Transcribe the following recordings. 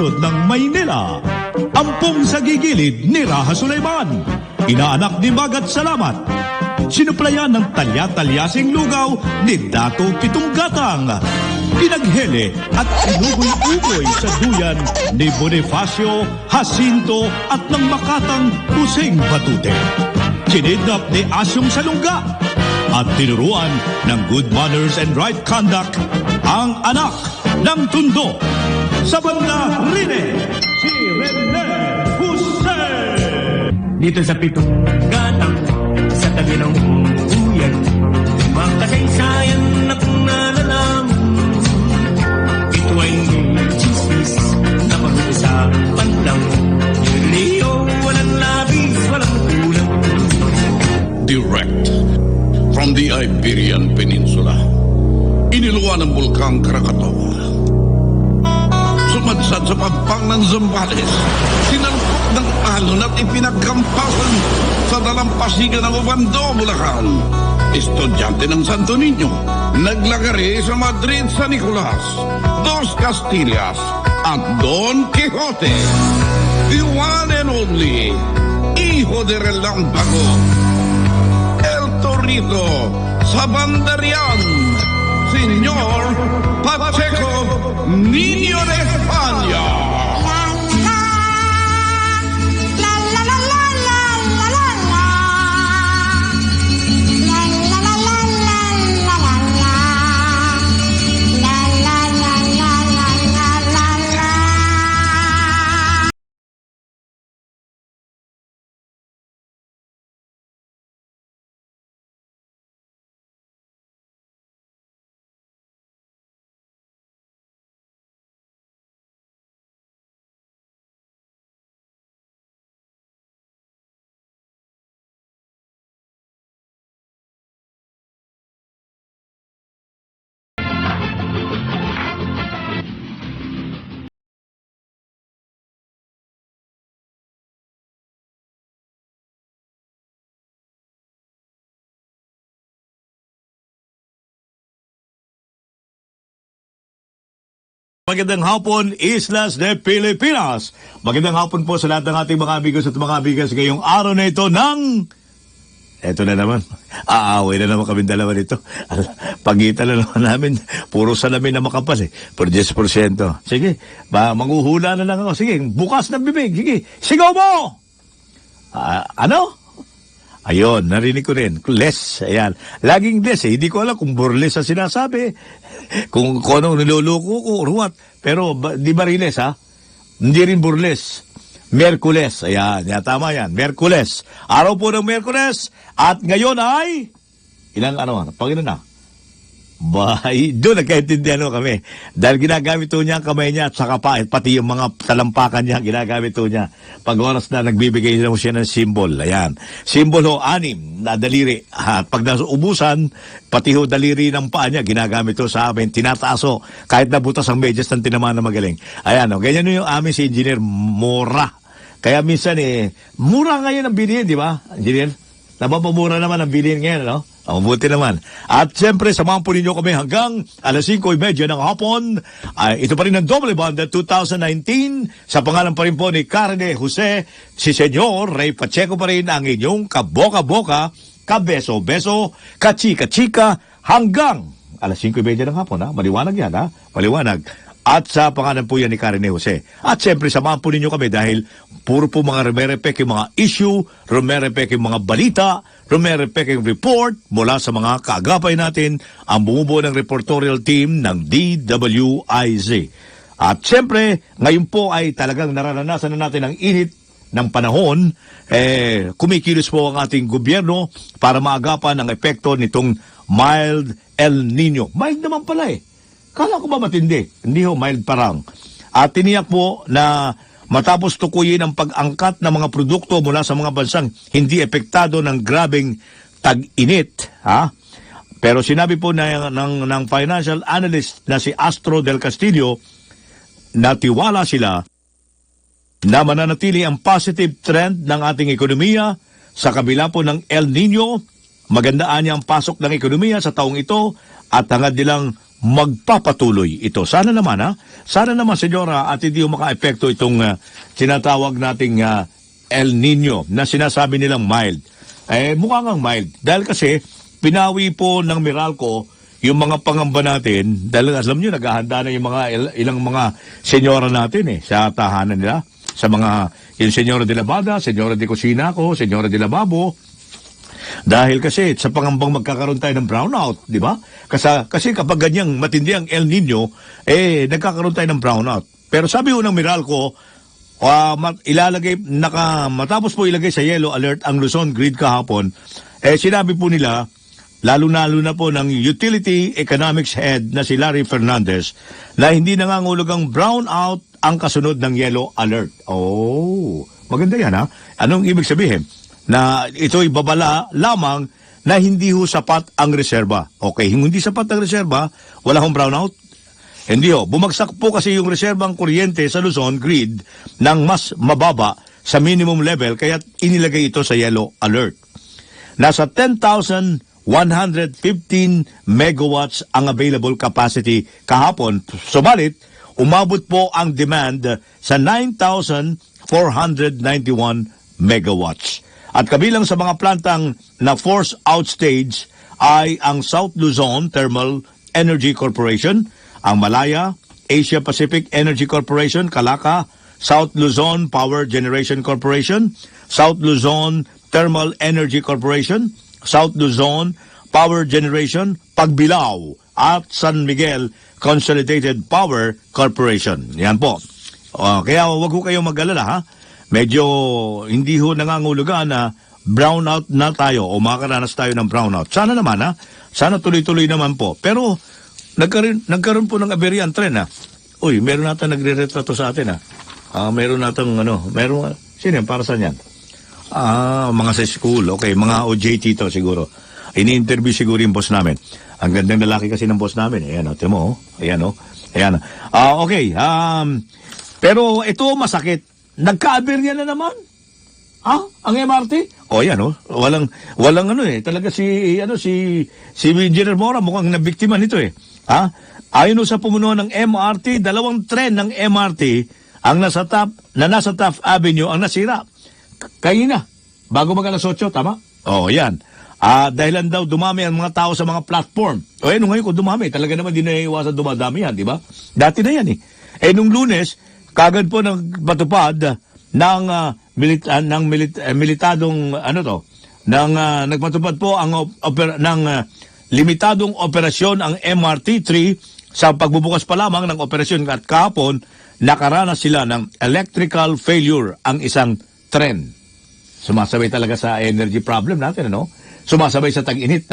lungsod ng Maynila. Ampong sa gigilid ni Raha Sulaiman, inaanak ni Magat Salamat. Sinuplayan ng talya-talyasing lugaw ni Dato Pitunggatang. Pinaghele at inugoy-ugoy sa duyan ni Bonifacio, Jacinto at ng Makatang Huseng Batute. Kinidnap ni Asyong Salungga at tinuruan ng good manners and right conduct ang anak ng Tondo. Sa banda Rene, si Rene Jose. Dito sa Pitunggatang, sa tabi ng uyan, makasaysayan na kung nalalaman. Ito ay chismis na pag-uusapan lang. Leo, walang labis, walang kulang. Direct from the Iberian Peninsula, iniluwa ng Bulkang Krakatoa. Sumadsad sa pagpang ng Zambales, sinalpok ng alon at ipinagkampasan sa dalampasigan ng Obando, Bulacan. Estudyante ng Santo Niño, naglagari sa Madrid, San Nicolas, Dos Castillas at Don Quixote. The one and only Hijo de Relámpago, El Torito sa Bandarian, Señor Pacheco Niño de España. Magandang hapon, Islas de Pilipinas. Magandang hapon po sa lahat ng ating mga amigos at mga amigas ngayong araw na ito ng... Eto na naman. Aaway na naman kami dalawa nito. Pagitan na naman namin. Puro salamin na makapal eh. Por 10%. Sige, manguhula na lang ako. Sige, bukas ng bibig. Sige, sigaw mo! Ano? Ayun, narinig ko rin. Less, ayan. Laging less eh. Hindi ko alam kung burles ang sinasabi. Kung anong niloloko ko or what. Pero di Mariles ha? Hindi rin burles. Merkules. Ayan, tama yan. Merkules. Araw po ng Merkules. At ngayon ay... Ilang Panginoon na? Doon nagkaintindihan kami. Dahil ginagamit niya ang kamay niya at saka pati yung mga talampakan niya ginagamit niya. Pag oras na nagbibigay mo siya ng symbol. Ayan. Symbol 6 na daliri. At pag naubusan, pati daliri ng paa niya ginagamit sa amin. Tinataaso. Kahit nabutas ang medyas ng tinamaan na magaling. Ayan. Ganyan yung amin si Engineer Mora. Kaya minsan mura ngayon ang bilihin, di ba? Engineer? Napapamura naman ang bilihin ngayon, no? Mabuti naman. At siyempre, samahan po ninyo kami hanggang alas 5:30 ng hapon. Ito pa rin ang Double Banda 2019. Sa pangalan pa rin po ni Carne Jose, si Senyor Ray Pacheco pa rin ang inyong kaboka-boka, kabeso-beso, kachika-chika, hanggang alas 5:30 ng hapon. Maliwanag yan, maliwanag. At sa pangalan po yan ni Carne Jose. At siyempre, samahan po ninyo kami dahil puro po mga rumerepek yung mga issue, rumerepek yung mga balita, rumerepek yung report mula sa mga kaagapay natin, ang bumubuo ng reportorial team ng DWIZ. At siyempre, ngayon po ay talagang nararanasan na natin ang init ng panahon. Kumikilos po ang ating gobyerno para maagapan ang epekto nitong mild El Nino. Mild naman pala Kala ko ba matindi? Hindi mild parang. At tiniyak po na matapos tukuyin ang pag-angkat ng mga produkto mula sa mga bansang hindi epektado ng grabing tag-init. Pero sinabi po ng financial analyst na si Astro del Castillo na tiwala sila na mananatili ang positive trend ng ating ekonomiya sa kabila po ng El Nino. Magandaan niya ang pasok ng ekonomiya sa taong ito at hangad nilang magpapatuloy ito. Sana naman, Sana naman, senyora, at hindi maka-epekto itong tinatawag nating El Nino na sinasabi nilang mild. Mukha ngang mild. Dahil kasi, pinawi po ng Meralco yung mga pangamba natin, dahil alam nyo, naghahanda na yung ilang mga senyora natin sa tahanan nila. Sa mga, yung senyora de la Bada, senyora de Cocina ko, senyora de la Babo. Dahil kasi sa pangambang magkakaroon tayo ng brownout, di ba? Kasi kapag ganyang matindi ang El Nino, nagkakaroon tayo ng brownout. Pero sabi ko ng Meralco, matapos po ilagay sa yellow alert ang Luzon grid kahapon, sinabi po nila, lalo-lalo na po ng Utility Economics Head na si Larry Fernandez, na hindi nangangulog ang brownout ang kasunod ng yellow alert. Oh, maganda yan Anong ibig sabihin? Na ito'y babala lamang na hindi ho sapat ang reserba. Okay, hindi sapat ang reserba, wala hong brownout. Hindi bumagsak po kasi yung reserbang kuryente sa Luzon grid ng mas mababa sa minimum level kaya inilagay ito sa yellow alert. Nasa 10,115 megawatts ang available capacity kahapon. Subalit, umabot po ang demand sa 9,491 megawatts. At kabilang sa mga plantang na force outstage ay ang South Luzon Thermal Energy Corporation, ang Malaya Asia Pacific Energy Corporation, Calaca, South Luzon Power Generation Corporation, South Luzon Thermal Energy Corporation, South Luzon Power Generation, Pagbilao, at San Miguel Consolidated Power Corporation. Yan po. Kaya wag ho kayong mag-alala Medyo hindi ho nangangulugan na brownout na tayo o makakaranas tayo ng brownout. Sana naman sana tuloy-tuloy naman po. Pero nagkaroon po ng aberya ang tren Uy, meron natin nagre-retrato sa atin meron natin sino yan? Para saan yan? Mga sa school. Okay, mga OJT to siguro. Ini-interview siguro yung boss namin. Ang gandang lalaki kasi ng boss namin. Ayan tingnan mo Ayan Ayan okay. Pero ito masakit. Nagka-aberya na naman. Ang MRT? Yan walang talaga si Engineer Mora mukhang nabiktima nito Ayon sa pumuno ng MRT, 2 tren ng MRT ang nasa Taft Avenue ang nasira. Kanina, bago mag-alas 8, tama? Yan. Dahilan daw dumami ang mga tao sa mga platform. Ngayon kung dumami, talaga naman di naiiwasan dumadami yan, di ba? Dati na yan nung Lunes, kagad po nagpatupad ng militadong nagpatupad po ng limitadong operasyon ang MRT3 sa pagbubukas pa lamang ng operasyon at kahapon nakaranas sila ng electrical failure ang isang tren. Sumasabay talaga sa energy problem natin Sumasabay sa tag-init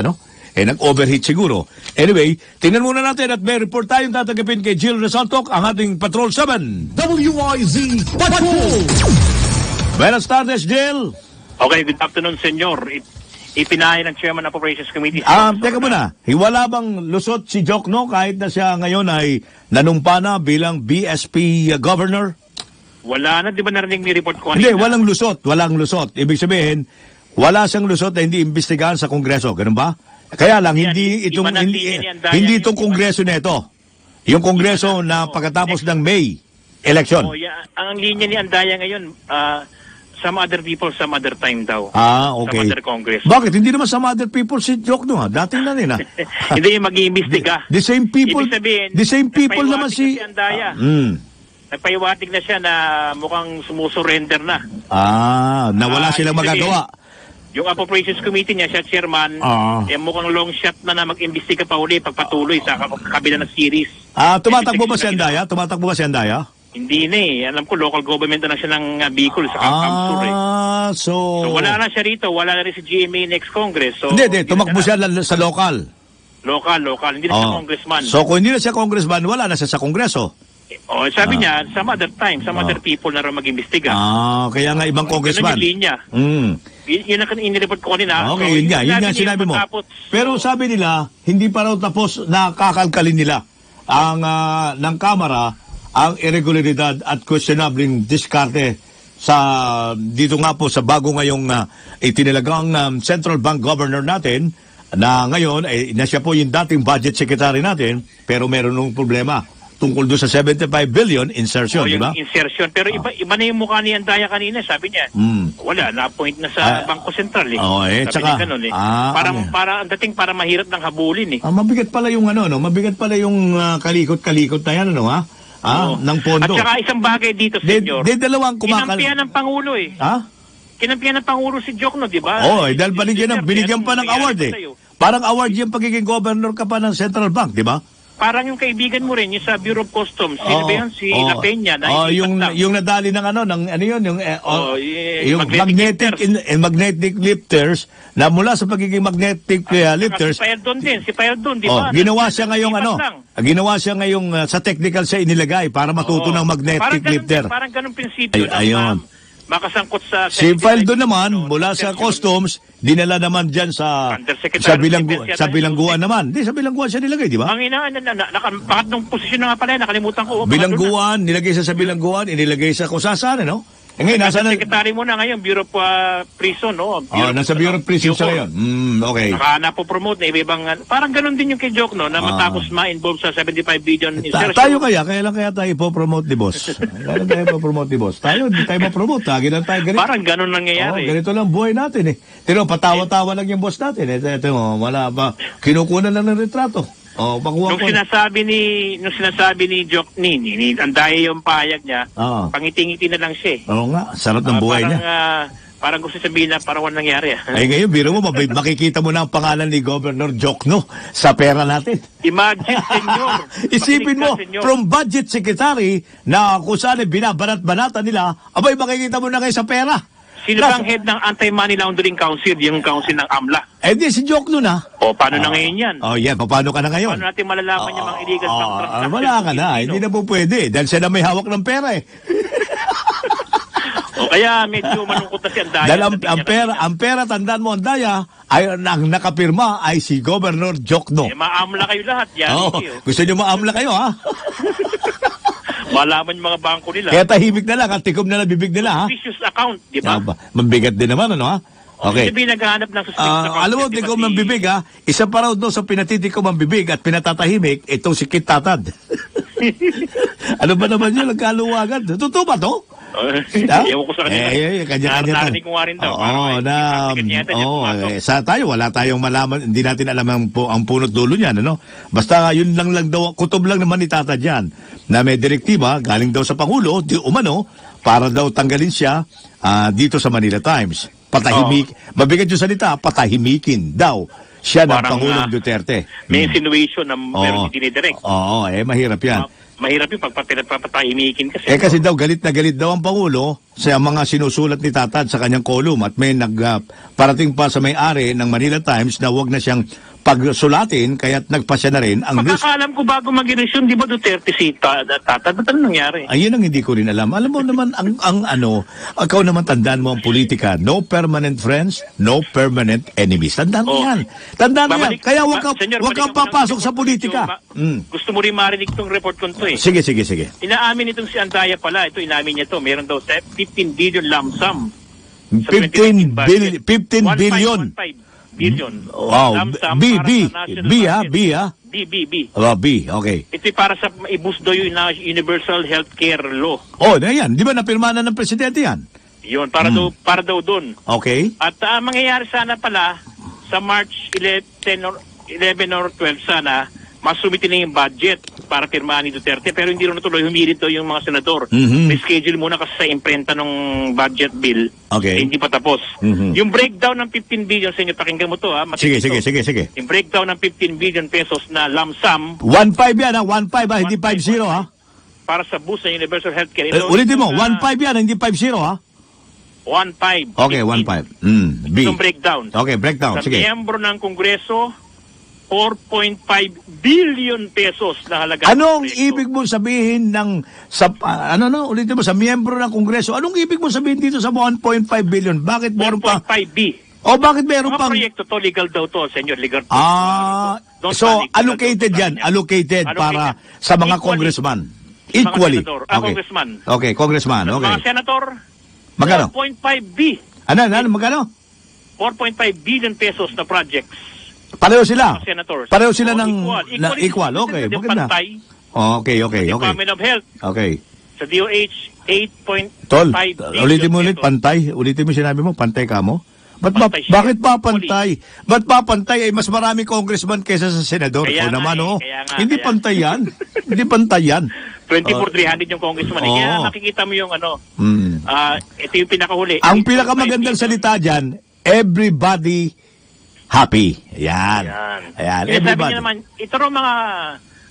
nag-overheat siguro. Anyway, tingnan muna natin at may report tayong tatanggapin kay Jill Resaltok, ang ating Patrol 7. WIZ Patrol! Buenas tardes, Jill. Okay, good afternoon, senyor. Ipinahay ng Chairman of Operations Committee. Teka muna, wala bang lusot si Jokno kahit na siya ngayon ay nanumpa na bilang BSP governor? Wala na, di ba narinig ni report ko? Hindi, walang lusot. Ibig sabihin, wala siyang lusot na hindi imbestigahan sa Kongreso, ganun ba? Kaya lang, hindi itong Kongreso nito. Yung Kongreso na pagkatapos ng May election. Ang linya ni Andaya ngayon, some other people, some other time daw. Okay. Some other Congress. Bakit? Hindi naman some other people si Jokno Dating na rin Hindi yung mag-iimbestiga. The same people. Ibig sabihin, the same people naman si Andaya. Nagpaiwatig na siya na mukhang sumusurrender na. Na wala silang magagawa. Yung Appropriations Committee niya, siya chairman, mukhang long shot na mag-imbestiga pa uli pagpatuloy sa kabila ng series. Tumatakbo ba si Andaya? Hindi na Alam ko, local government na siya ng Bicol sa Kamsur So wala na siya rito. Wala na rin si GMA next Congress. So, hindi. Tumakbo siya sa local. Local. Hindi na siya congressman. So kung hindi na siya congressman, wala na siya sa Kongreso. Sabi niya, some other time, some other people na rin mag-imbestiga. Kaya nga ibang congressman. Ganun yung linya. Yun ang inireport ko kanina. Okay, yun nga sinabi mo. Pero sabi nila, hindi pa raw tapos na kakalkalin nila ng Kamara ang irregularidad at questionable diskarte dito nga po sa bago ngayong itinilagang Central Bank Governor natin na ngayon, na siya po yung dating budget secretary natin, pero meron nung problema tungkol doon sa 75 billion insertion, di ba? Yung insertion. Pero iba na yung mukha ni Andaya kanina. Sabi niya, wala, na-appoint na sa Bangko Sentral eh. Sabi Sabi niya ganun eh. Para, ang dating para mahirap ng habulin eh. Mabigat pala yung mabigat pala yung kalikot-kalikot na yan, ng pondo. At saka isang bagay dito, senyor. Dalawang Kinampihan ng Pangulo eh. Kinampihan ng Pangulo si Jokno, di ba? Dahil binigyan pa ng award eh. Parang award yung pagiging governor ka pa ng Central Bank, di ba? Parang yung kaibigan mo rin, yung sa Bureau of Customs. Sino ba yun? Si La Peña. Yung nadali ng yung magnetic lifters, na mula sa pagiging magnetic lifters. Si Payaldon din, di ba? Ginawa siya ngayong sa technical siya inilagay para matuto ng magnetic lifter. Parang ganun prinsipyo. Ayun. Makasangkot sa... Si Faldo naman, mula sa customs, dinala naman dyan sa bilangguan naman. Sa bilangguan siya nilagay, di ba? Ang bakit nung posisyon na nga pala, nakalimutan ko. Bilangguan, nilagay siya sa bilangguan, inilagay sa kusasan, ngayon, nasa secretary mo na ngayon, Bureau of Prison, no? Nasa Bureau of Prison siya ngayon. Okay. Napopromote na iba-ibang... Parang ganun din yung kay Joke, no? Na matapos ma-involve sa 75 billion insertion. Tayo kailan kaya tayo ipopromote ni boss? Kailan tayo ipopromote ni boss? Hindi tayo mapromote. Lagi lang tayo ganito. Parang ganun nangyayari. Ganito lang buhay natin eh. Tino, patawa-tawa lang yung boss natin. Ito mo, wala pa. Kinukunan lang ng retrato. Nung sinasabi ni Joke ni Andaya yung payag niya, pangiti-ngiti na lang siya. Oo nga, sarap ng buhay niya. Parang gusto sabihin na parang walang nangyari. Ngayon, biro mo, makikita mo na ang pangalan ni Governor Jokno sa pera natin. Imagine, senyor. Isipin mo, from budget secretary na kung saan binabanat-banatan nila, abay, makikita mo na kayo sa pera. Sino bang head ng Anti-Money Laundering Council? Yung council ng AMLA. Di si Jokno na. Paano na ngayon yan? Paano ka na ngayon? Paano natin malalaman yung mga illegal bank transactions? Wala ka na, hindi na po pwede. Dahil siya na may hawak ng pera eh. Kaya medyo malungkot na si Andaya. Dahil ang pera, tandaan mo, Andaya, ay nakapirma ay si Governor Jokno. Maamla kayo lahat. Gusto niyo maamla kayo, ha? Malaman yung mga bangko nila. Kaya tahimik na lang, at tikom na lang bibig nila, ha? Suspicious account, di ba? Mabigat din naman, ha? Okay. Hindi naghahanap ng suspicious account. Alam mo, tikom ng bibig, ha? Isa pa raw doon sa pinatitikom ng bibig at pinatatahimik, itong si Kit Tatad. Ano ba naman yun? Nagkaluwagan. Totoo ba to? Ewan ko sa kanila. Kanya-kanya. Narinig ko nga rin daw. Wala tayong malaman, hindi natin alam ang punot dulo niyan, Basta yun lang daw, kutob lang naman ni Tata dyan, na may direktiba, galing daw sa Pangulo, para daw tanggalin siya dito sa Manila Times. Mabigat yung salita, patahimikin daw siya ng Pangulong Duterte. May insinuation na meron dinidirect. Mahirap yan. Mahirap yung pagpapatahimikin kasi. Kasi daw, galit na galit daw ang Pangulo sa mga sinusulat ni Tatad sa kanyang column at may parating pa sa may-ari ng Manila Times na wag na siyang pagsulatin, kaya't nagpasya na rin ang Makakalam ko bago mag-eleksyon, di ba Duterte si Tatad? Ba't ano nangyari? Ayun ang hindi ko rin alam. Alam mo naman, ikaw naman tandaan mo ang politika. No permanent friends, no permanent enemies. Tandaan mo yan. Tandaan mo yan. Kaya wag kang papasok sa politika. Gusto mo rin marinig itong report ko to eh. Sige. Inaamin itong si Andaya pala. Ito, inamin niya to. Meron daw 15 billion lump sum. 15 billion. 1.5 billion. Wow. B, okay. Ito para sa i-boost daw yung universal healthcare law. Yan. Di ba napirma na ng presidente yan? Yun, para daw doon. Okay. At mangyayari sana pala sa March 11 or 12 sana, masumitin na yung budget para pirmahan ni Duterte, pero hindi rin natuloy, humirit daw yung mga senador. May schedule muna kasi sa imprenta ng budget bill. Okay. Hindi pa tapos. Yung breakdown ng 15 billion, sa inyo, pakinggan mo to, ha? Sige. Yung breakdown ng 15 billion pesos na lump sum. 1.5 yan, ha? 1.5, hindi 5-0, ha? Para sa boost ng universal healthcare. Ulitin mo, 1.5 yan, hindi 5-0, ha? 1.5. Okay, 1.5. B. Itong breakdown. Okay, breakdown. Sige. Sa miyembro ng Kongreso, 4.5 billion pesos na halaga. Anong ibig mo sabihin ulitin mo, sa miyembro ng Kongreso, anong ibig mo sabihin dito sa 1.5 billion? Bakit meron pa? 1.5B. Bakit meron pang? Proyekto to, legal daw to, senyor, legal to. So allocated yan, allocated para sa mga congressman. Equally. Congressman. Okay, congressman, okay. Mga senator, magkano? 4.5B. Magkano? 4.5 billion pesos na projects. Pareho sila. mga senators. Pareho sila Oo, ng equal. equal. Okay, Hindi maganda. pantay. Okay. Department of Health, Okay. sa DOH, 8.5 Tol, billion ulitin mo ulit, pesos. pantay. Ulitin mo sinabi mo, pantay ka mo? Pantay siya. Bakit pa pantay? Ba't pa pantay? Mas marami congressman kaysa sa senador. Kaya O nga naman, eh, oh. kaya nga, Hindi kaya. pantay yan. Hindi pantay yan. 24,300 yung congressman. Oo. Kaya makikita mo yung ano, Mm. ito yung pinakahuli. Ang 8.5 pinakamagandang billion. salita dyan, everybody happy. Ayan. Yan. Sabi Everybody. niya naman, ito raw mga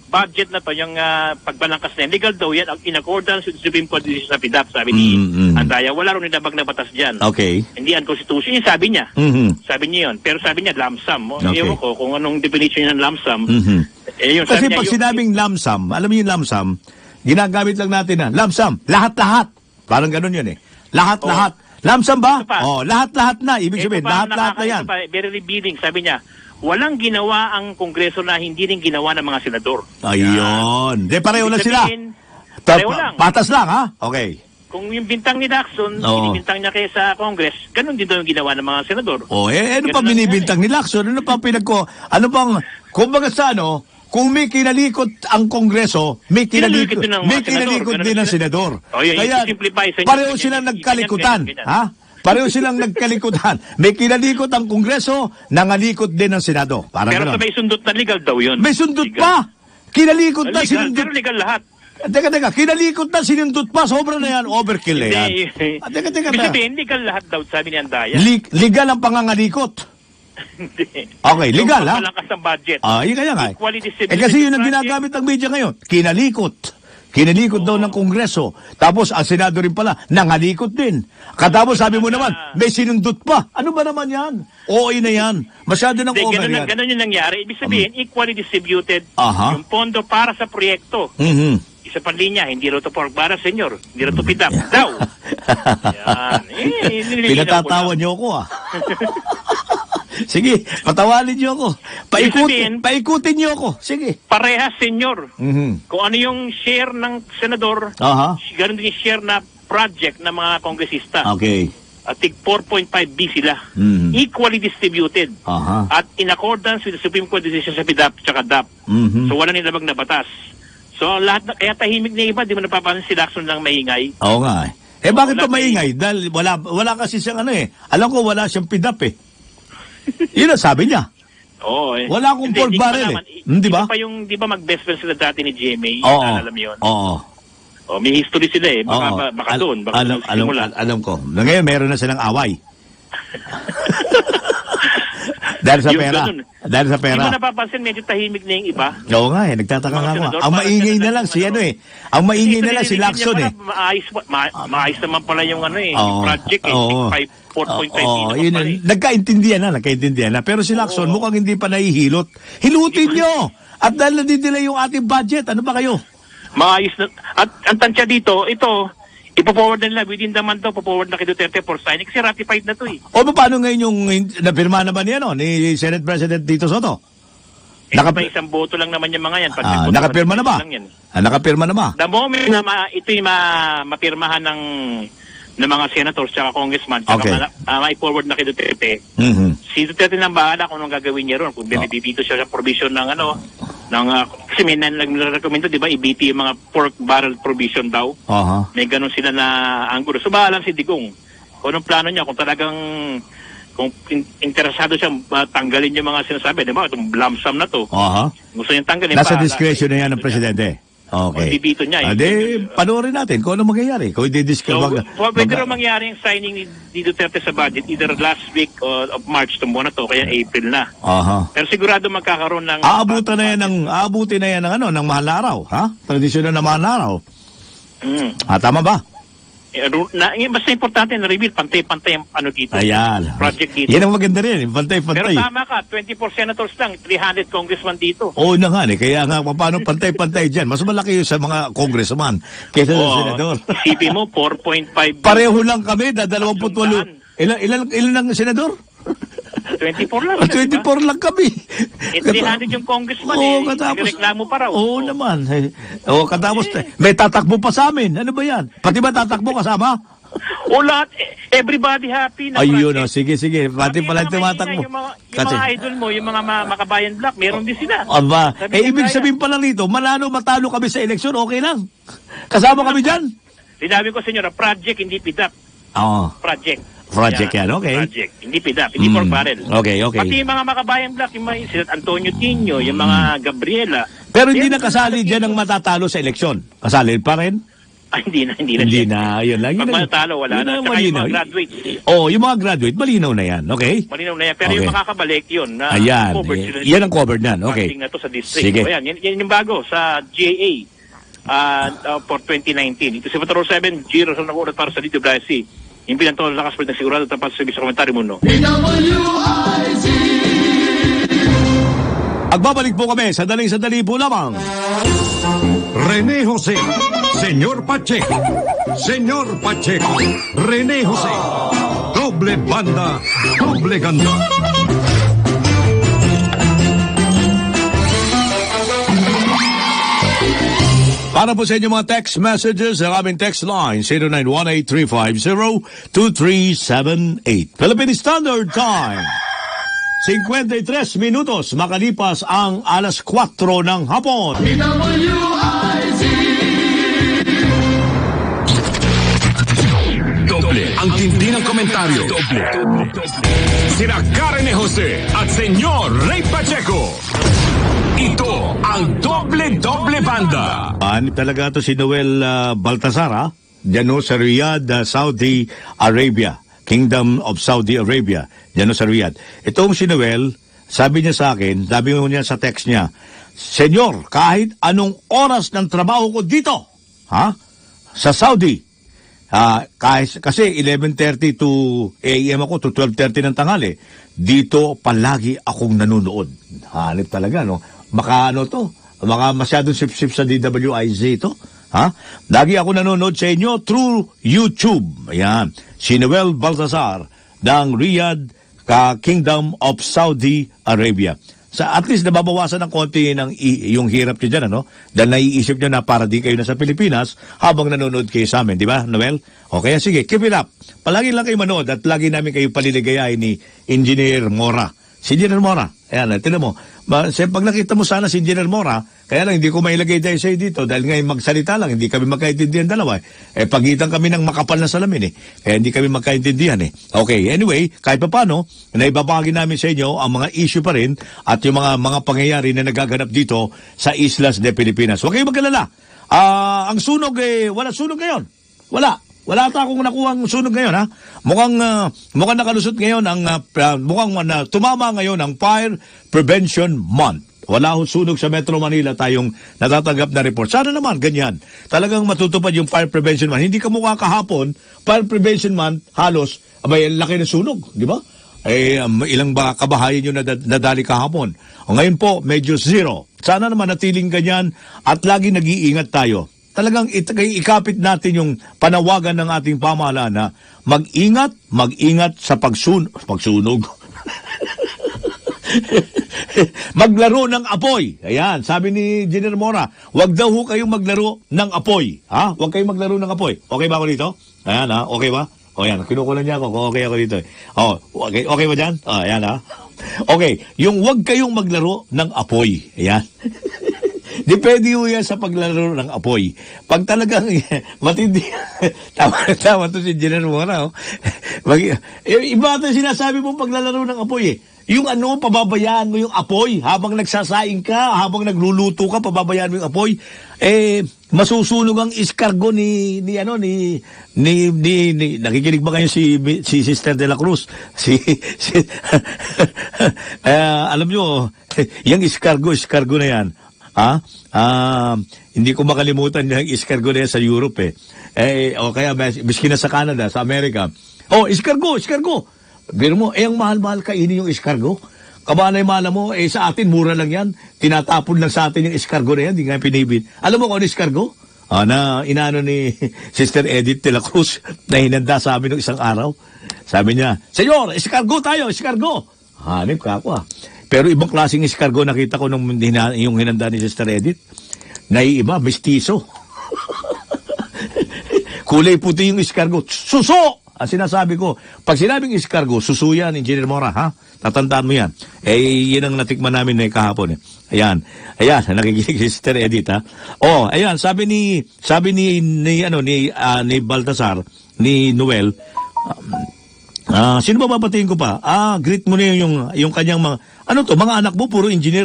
budget na to, yung pagbalangkas na yan, legal daw yan, in accordance with Supreme Court decision sa PDAP, sabi ni Andaya. Wala rin nilabag na batas dyan. Okay. Hindi unconstitutional, yung sabi niya. Mhm. Sabi niya yun. Pero sabi niya, lump sum. Okay. Ewan ko kung anong definition niya ng lump sum. Mhm. Yun, Kasi sabi niya, pag yung- sinabing lump sum, alam mo yung lump sum, ginagamit lang natin na lump sum, lahat-lahat. Parang ganun yun eh. Lahat-lahat. Lump sum ba? Ito pa. Oh, lahat-lahat na. Ibig ito sabihin, pa, lahat-lahat na yan. ito pa, very revealing. Sabi niya, walang ginawa ang Kongreso na hindi rin ginawa ng mga senador. Ayun. De, pareho lang Ibig sila. sabihin, pareho lang. Patas lang, ha? Okay. Kung yung bintang ni Lacson, Oo. binibintang niya kaya sa Congress, ganun din daw yung ginawa ng mga senador. Oh, ano Ganun pa lang binibintang ni Lacson? Ano pa ano pang, kumbaga sa ano, kung may kinalikot ang Kongreso, may Kinalikot kinalikot, din ng mga may senador. kinalikot Ganun din ng sila. senador. Oh, yun, Kaya, simplify sa inyo. pareho Ganyan, silang ganyan, nagkalikutan. ganyan. Ha? Pareho silang nagkalikutan. May kinalikot ang Kongreso, nangalikot din ng Senado. Parang Pero ganun. sa may sundot na legal daw yun. May sundot Legal. pa! Kinalikot na, Legal, sinundot. pero legal lahat. Teka, kinalikot na, sinundot pa. Sobra na yan, overkill na yan. Teka. Ibig sabihin, legal lahat daw, sabi ni Andaya. Legal ang pangangalikot. Hindi. Okay, legal, ha? Yung pagpalangkas ng budget. Ah, yun kaya nga. Equally distributed Kasi yun ang budget. ginagamit ng media ngayon. Kinalikot daw ng Kongreso. Tapos ang Senado rin pala, nangalikot din. Katapos sabi mo naman, may sinundot pa. Ano ba naman yan? OA na yan. Masyado ng Hindi, over yan. ganun yung nangyari. Ibig sabihin, equally distributed Aha. yung pondo para sa proyekto. Mhm. Isa pang linya, hindi raw to pork bara, senyor. Hindi raw to pidap. Daw. Yan. Nililinaw ko Pinatatawan lang. niyo ako, ah. Sige, patawanin niyo ako. sabihin- Paikutin niyo ako. Sige. Parehas, senyor. Mhm. Kung ano yung share ng senador, Aha. ganun din yung share na project ng mga kongresista. Okay. At tig 4.5B sila. Mhm. Equally distributed. Aha. At in accordance with the Supreme Court decision sa PDAP tsaka DAP. Mhm. So wala nilabag na batas. So lahat na, kaya tahimik na iba, di mo napapansin si Lacson lang maingay. Oo nga eh. Bakit Wala pa maingay? Dahil wala kasi siyang ano eh. Alam ko wala siyang pidap eh. Yun ang sabi niya. Oo eh. Wala akong Hindi, pork di ko barrel malaman. eh. Di ba? Iba pa yung, di ba mag-best friend sila dati ni GMA? Oo. Alam mo yun? Oo. Oh, may history sila eh. Baka, Oo. baka doon. Baka alam, doon simula. alam ko. Ngayon meron na silang away. Dahil sa Yung pera. ganun. Dahil sa Di mo pera. napapansin, medyo tahimik na yung iba. Oo nga eh, nagtataka Mga nga ako. senador, Ang parang maingay na senador lang si yung ano ano. eh. Ang maingay na Kasi lang si nililinis niya Lacson eh. pala, maayos naman pala yung ano eh. Oo. Yung project eh. Oo. 4.5 Oo, naman yun, pala eh. nagkaintindihan na. Pero si Lacson mukhang hindi pa nahihilot. Hilutin nyo! At dahil nadidelay yung ating budget, ano ba kayo? Maayos na. At ang tansya dito, ito, ipo-forward na nila within the month daw, po-forward na kay Duterte for signing kasi ratified na to eh. O paano ngayon yung napirma naman ni, ano, ni Senate President Tito Soto? Eh, may isang boto lang naman yung mga yan. Pag Nakapirma na ba? lang yan. Nakapirma na ba? The moment na ito yung mapirmahan ng mga senators tsaka congressman tsaka Okay. ma-forward na kay Duterte, Mhm. si Duterte nang bahala kung anong gagawin niya ron. Kung binibito siya sa provision ng kasi may nag-recommendo, di ba, i-BT yung mga pork barrel provision daw. Aha. May ganun sila na anggulo. So, bahala si Digong. Kung anong plano niya, kung talagang interesado siya tanggalin yung mga sinasabi, di ba, itong lump sum na to. Aha. Gusto niyang tanggalin. Nasa bahala. discretion na yan ng Presidente. Okay. O, bibito niya, eh. Ade, panoorin natin kung ano mangyayari. Kung i-discuss. So, pwede rin mangyari yung signing ni Duterte sa budget either last week of March tumuha na to, kaya April na. Aha. Pero sigurado magkakaroon ng... Aabutin na yan ng mahal na araw, ha? Tradisyonal na mahal na araw. Mm. Tama ba? Basta importante na reveal, pantay-pantay ang ano dito. Ayan. Project dito. Yan ang maganda rin, Pero pantay-pantay. tama ka, 24 senators lang, 300 congressman dito. Oo na nga, kaya nga, paano pantay-pantay dyan? Mas malaki yun sa mga congressman kaysa sa Oo. senador. Isipin mo, 4.5 Pareho lang kami, 28. Ilan ang senador? 24 lang. 24 lang kami. 300 yung congressman reklamo pa raw. Oo naman. Oo, katapos, may tatakbo pa sa amin. Ano ba yan? Pati ba tatakbo kasama? O lahat, everybody happy na Ayun, project. sige. Pati pala tumatakbo. Yung mga idol mo, yung mga makabayan black, meron din sila. Aba, Sabi ibig niya, sabihin pala rito, matalo kami sa eleksyon, okay lang. Kasama kami dyan. Sinabi ko, senyora, project, hindi pidap. Oo. Project yan, okay. Project, hindi pidap, hindi for barrel. Okay. Pati yung mga makabayan black, yung mga sila Antonio Tino, yung mga Gabriela. Pero hindi na yan, kasali dyan ang matatalo sa eleksyon. Kasali pa rin? Hindi Hindi na, yun lang. Pag matalo, wala na. Saka yung mga graduates. Yung mga graduate, malinaw na yan, okay? Malinaw na yan. Pero yung Okay. makakabalik yun, na Ayan, covered sila. yan ang covered nan, okay. Funding na to sa district. Sige. So, yan yung bago sa GAA for 2019. Ito si Patrol 7, Giro sa nakulat para sa Dito Blasi. Yung pinantol na lakas pa ng sigurado tapat sa sa komentary mo, no? Agbabalik po kami, sandali po lamang. René Jose, Señor Pacheco, Señor Pacheco, René Jose, doble banda, doble ganda. Para po sa inyo mga text messages, ang aming text line, 0918-350-2378. Philippine Standard Time. 53 minutos makalipas ang alas 4 ng hapon. Doble ang tindi ng komentaryo. Doble. Sina Karen Jose at Señor Ray Pacheco. Ito ang doble banda. Talaga to si Noel Baltasar, ha? Diyan ho sa Riyadh, Saudi Arabia. Kingdom of Saudi Arabia. Diyan ho sa Riyadh. Itong si Noel, sabi niya sa akin, sabi mo niya sa text niya, Senyor, kahit anong oras ng trabaho ko dito, ha? Sa Saudi, kasi 11:30 to AM ako to 12:30 ng tanghali. Dito palagi akong nanonood. Hanip talaga, no? Maka masyadong sip-sip sa DWIZ ito. Ha? Lagi ako nanonood sa inyo through YouTube. Ayan. Si Noel Baltasar ng Riyadh, Kingdom of Saudi Arabia. At least nababawasan ng konti yung hirap niyo dyan, ano? Dahil naiisip niyo na para di kayo nasa Pilipinas habang nanonood kayo sa amin, di ba, Noel? Okay, sige, keep it up. Palagi lang kayo manood at lagi namin kayo paliligayahin ni Engineer Mora. Si Engineer Mora, ayan, tinan mo. Pag nakita mo sana si Engineer Mora, kaya lang hindi ko mailagay dahil sa'yo dito dahil ngayon magsalita lang, hindi kami magkaintindihan dalawa. Pagitan kami ng makapal na salamin kaya hindi kami magkaintindihan Okay, anyway, kahit pa paano, naibabagi namin sa inyo ang mga issue pa rin at yung mga pangyayari na nagaganap dito sa Islas de Pilipinas. Huwag kayong magkalala. Ang sunog, wala sunog ngayon. Wala ata akong nakuhang sunog ngayon, ha? Mukhang nakalusot ngayon mukhang tumama ngayon ang Fire Prevention Month. Wala akong sunog sa Metro Manila tayong natatanggap na report. Sana naman, ganyan. Talagang matutupad yung Fire Prevention Month. Hindi ka mukha kahapon, Fire Prevention Month, halos, laki ng sunog, di ba? Ilang ba kabahayan yung nadali kahapon. Ngayon po, medyo zero. Sana naman natiling ganyan at lagi nag-iingat tayo. Talagang ikapit natin yung panawagan ng ating pamahalaan na mag-ingat sa pagsunog. Maglaro ng apoy. Ayan, sabi ni Engineer Mora, wag daw ho kayong maglaro ng apoy. Ha? Wag kayong maglaro ng apoy. Okay ba ako dito? Ayan, ha? Okay ba? O yan, kinukulan niya ako kung okay ako dito. Okay ba dyan? Ayan, ha? Okay, yung wag kayong maglaro ng apoy. Ayan. Depende ho yan sa paglaro ng apoy. Pag talagang matindi, tama to si Engineer Mora. Iba ito sinasabi mo paglalaro ng apoy Yung pababayaan mo yung apoy habang nagsasaing ka, habang nagluluto ka, pababayaan mo yung apoy. Masusunog ang iskargo ni nakikinig ba kayo si Sister de la Cruz? Alam nyo, yung iskargo na yan. Hindi ko makalimutan yung iskargo na yan sa Europe o kaya biski na sa Canada, sa Amerika. Iskargo. Biro mo, ang mahal-mahal kainin yung iskargo. Kabanay mala mo, sa atin, mura lang yan. Tinatapon lang sa atin yung iskargo na yan, hindi nga pinibin. Alam mo kung ano iskargo? Na inaano ni Sister Edith de la Cruz na hinanda sa amin ng isang araw. Sabi niya, Senyor, iskargo tayo, iskargo. Hanip ka ako Pero ibang klaseng iskargo nakita ko nung yung hinanda ni Sister Edith. Naiiba, mestizo. Kulay puti yung escargot. Suso! Ang sinasabi ko, pag sinabing escargot, suso yan, Engineer Mora, ha? Tatandaan mo yan. Yun ang natikman namin kahapon. Ayan, nakikinig si Sister Edith, ha? Ayan, sabi ni Baltasar, ni Noel, sino ba babatiin ko pa? Greet mo na yung kanyang mga anak mo, puro engineer,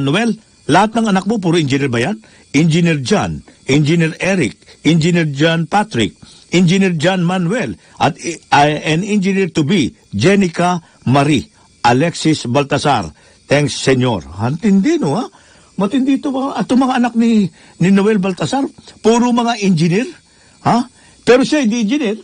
Noel, lahat ng anak mo, puro engineer ba yan? Engineer John, Engineer Eric, Engineer John Patrick, Engineer John Manuel, at an engineer to be, Jenica Marie, Alexis Baltasar. Thanks, Senyor. Matindi, no, ha? Matindi ito mga anak ni Noel Baltasar. Puro mga engineer, ha? Pero siya, hindi engineer.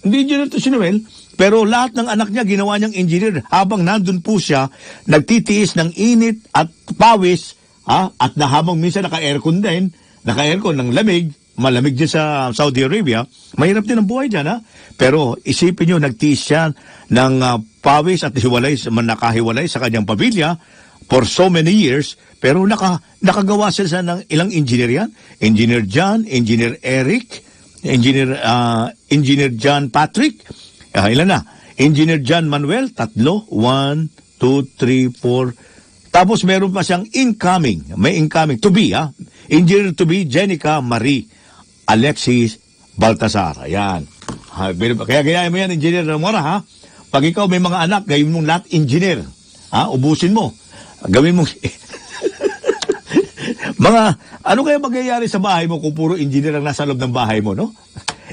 Hindi engineer to si Noel. Pero lahat ng anak niya, ginawa niyang engineer. Habang nandun po siya, nagtitiis ng init at pawis, at habang minsan naka-aircon din, naka-aircon ng lamig, malamig dyan sa Saudi Arabia, mahirap din ang buhay dyan, ha? Pero isipin nyo, nagtiis siya ng pawis at nakahiwalay sa kanyang pamilya for so many years, pero nakagawa sila ng ilang engineer yan. Engineer John, Engineer Eric, Engineer John Patrick, ilan na? Engineer John Manuel, 3, 1, 2, 3, 4. Tapos meron pa siyang may incoming, to be, Engineer to be, Jenica Marie, Alexis Baltasar. Ayan. Kaya gayahin mo yan, Engineer Mora, ha? Pag ikaw may mga anak, gawin mong lahat engineer. Ubusin mo. Gawin mong... ano kaya magyayari sa bahay mo kung puro engineer ang nasa loob ng bahay mo, no?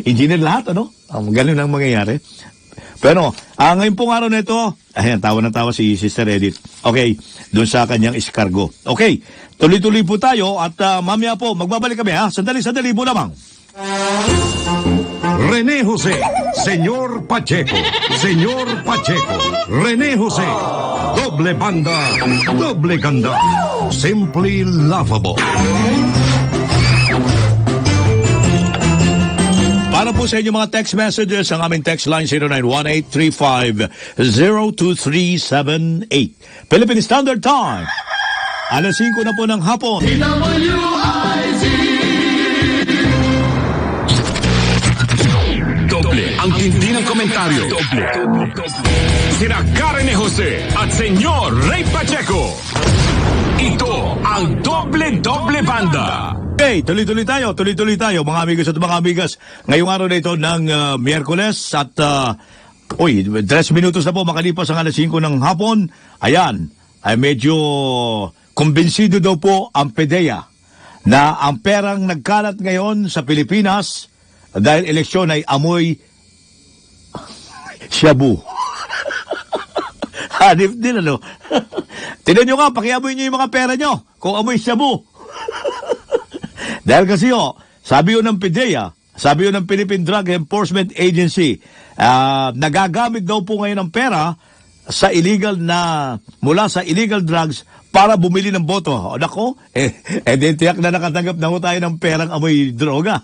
Engineer lahat, ano? Ganun ang mangyayari. Pero, ngayon pong araw na ito, ayan, tawa na tawa si Sister Edith. Okay, doon sa kanyang escargo. Okay, tuloy-tuloy po tayo at mamaya po, magbabalik kami, ha? Sandali po lamang. Rene Jose, Senyor Pacheco, Senyor Pacheco, Rene Jose, doble banda, doble ganda, simply lovable. Para po sa inyo mga text messages, ang aming text line 0918-35-02378. Philippine Standard Time. Alas 5 na po ng hapon. Doble ang tindi ng komentaryo. Doble. Sina Karen Jose at Senyor Ray Pacheco. Ito ang doble-doble banda. Okay, tuloy-tuloy tayo mga amigos at mga amigas. Ngayong araw na ito ng Miyerkules at 3 minutos na po makalipas ang alas 5 ng hapon. Ayan, ay medyo kumbinsido daw po ang PDEA na ang perang nagkalat ngayon sa Pilipinas dahil eleksyon ay amoy shabu. Hanip din, ano? Tignan nyo nga, pakiamoy nyo yung mga pera nyo kung amoy shabu. Dahil kasi sabi ng PDEA, sabi ng Philippine Drug Enforcement Agency, nagagamit daw po ngayon ng pera sa mula sa illegal drugs para bumili ng boto. Nako, din tiyak na nakatanggap na tayo ng perang amoy droga.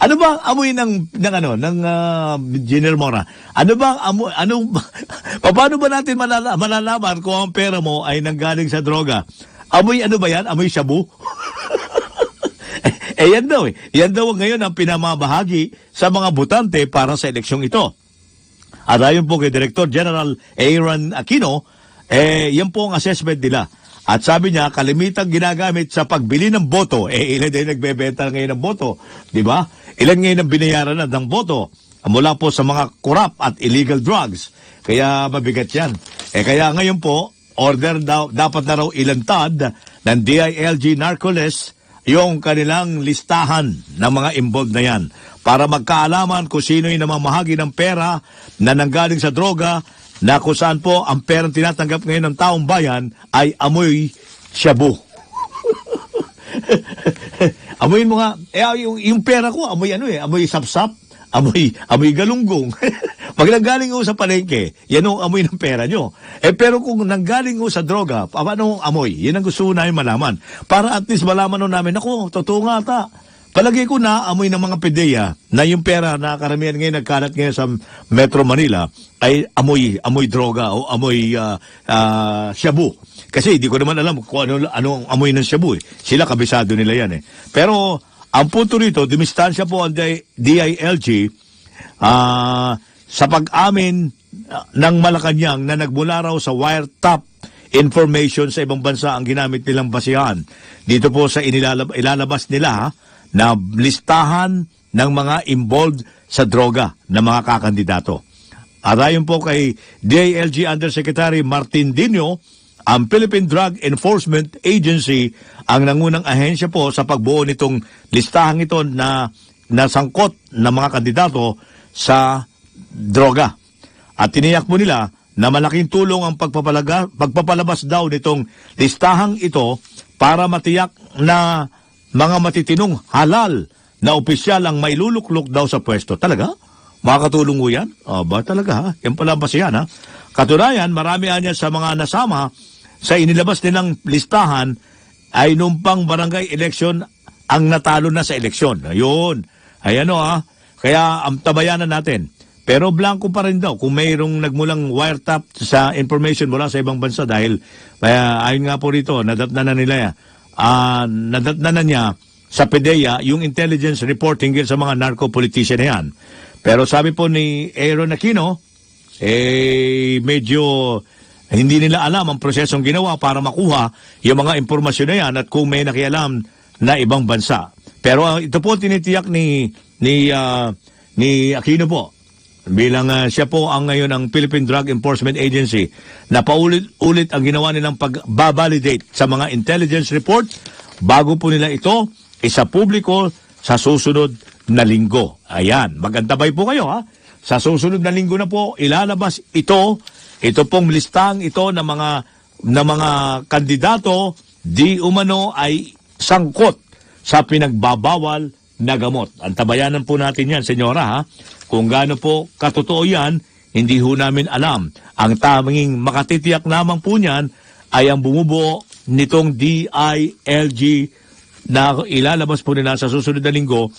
Ano ba ang amoy ng Engineer Mora? Paano ba natin malalaman kung ang pera mo ay nanggaling sa droga? Amoy ano ba yan? Amoy shabu? Yan daw Yan daw ngayon ang pinamabahagi sa mga botante para sa eleksyong ito. At ayon po kay Director General Aaron Aquino, yan po ang assessment nila. At sabi niya, kalimitang ginagamit sa pagbili ng boto. Ilan din nagbebenta ngayon ng boto, di ba? Ilan ngayon ang binayaran na ng boto mula po sa mga corrupt at illegal drugs. Kaya mabigat yan. Kaya ngayon po, dapat na raw ilantad ng DILG Narcoles yung kanilang listahan ng mga involved na yan para magkaalaman kung sino yung namamahagi ng pera na nanggaling sa droga na kung saan po ang perang tinatanggap ngayon ng taong bayan ay amoy shabu. Amoyin mo nga, yung pera ko, amoy amoy sapsap, amoy galunggong. Pag nanggaling ho sa palengke, yan ang amoy ng pera nyo. Pero kung nanggaling ho sa droga, paano ang amoy? Yan ang gusto namin malaman. Para at least malaman namin, ako, totoo nga ata. Palagay ko na amoy ng mga PDEA na yung pera na karamihan ngayon nagkalat ngayon sa Metro Manila ay amoy droga o amoy shabu. Kasi di ko naman alam kung ano ang amoy ng shabu eh. Sila kabisado nila yan eh. Pero ang punto rito, dumistansya po ang DILG sa pag-amin ng Malacanang na nagmula raw sa wiretap information sa ibang bansa ang ginamit nilang basihan. Dito po sa ilalabas nila na listahan ng mga involved sa droga na mga kakandidato. At ayon po kay DILG Undersecretary Martin Dino, ang Philippine Drug Enforcement Agency ang nangunang ahensya po sa pagbuo nitong listahan ito na sangkot na mga kandidato sa droga. At tiniyak mo nila na malaking tulong ang pagpapalabas daw nitong listahang ito para matiyak na mga matitinong halal na opisyal ang mailuluklok daw sa pwesto. Talaga? Makakatulong mo yan? Ba talaga ha? Yan pala ba siya ha? Katunayan, marami niya sa mga nasama sa inilabas nilang listahan ay nung pang barangay election ang natalo na sa eleksyon. Ayun. Ay Kaya tabayanan natin. Pero blanco pa rin daw kung mayroong nagmulang wiretap sa information mula sa ibang bansa dahil ayon nga po rito, nadatnanan niya sa PDEA yung intelligence report hinggil sa mga narco-politician na yan. Pero sabi po ni Aaron Aquino, medyo hindi nila alam ang prosesong ginawa para makuha yung mga impormasyon na yan at kung may nakialam na ibang bansa. Pero ito po tinitiyak ni Aquino po bilang siya po ang ngayon ang Philippine Drug Enforcement Agency na paulit-ulit ang ginawa nilang pag-validate sa mga intelligence report bago po nila ito isa publiko sa susunod na linggo. Ayan, magantabay po kayo ha. Sa susunod na linggo na po ilalabas ito pong listang ito ng mga kandidato di umano ay sangkot sa pinagbabawal na gamot. Antabayanan po natin yan, senyora ha. Kung gaano po katotoo yan, hindi ho namin alam. Ang tanging makatitiyak lamang po niyan ay ang bumubuo nitong DILG na ilalabas po nila sa susunod na linggo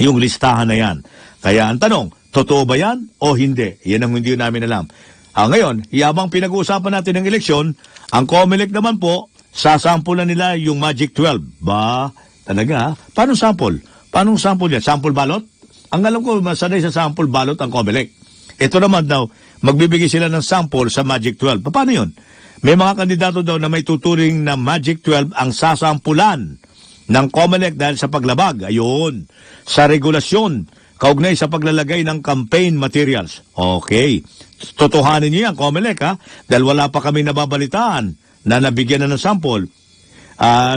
yung listahan na yan. Kaya ang tanong, totoo ba yan o hindi? Yan ang hindi namin alam. Ngayon, yabang pinag-uusapan natin ng eleksyon, ang COMELEC naman po, sasampulan nila yung Magic 12. Ba, talaga? Paano sample? Paano sample yan? Sample balot? Ang alam ko, masanay sa sample balot ang COMELEC. Ito naman daw, magbibigay sila ng sample sa Magic 12. Paano yun? May mga kandidato daw na may tuturing na Magic 12 ang sasampulan ng COMELEC dahil sa paglabag. Ayun. Sa regulasyon, kaugnay sa paglalagay ng campaign materials. Okay. Totohanin niyo yan, COMELEC ha? Dahil wala pa kami nababalitaan na nabigyan na ng sample.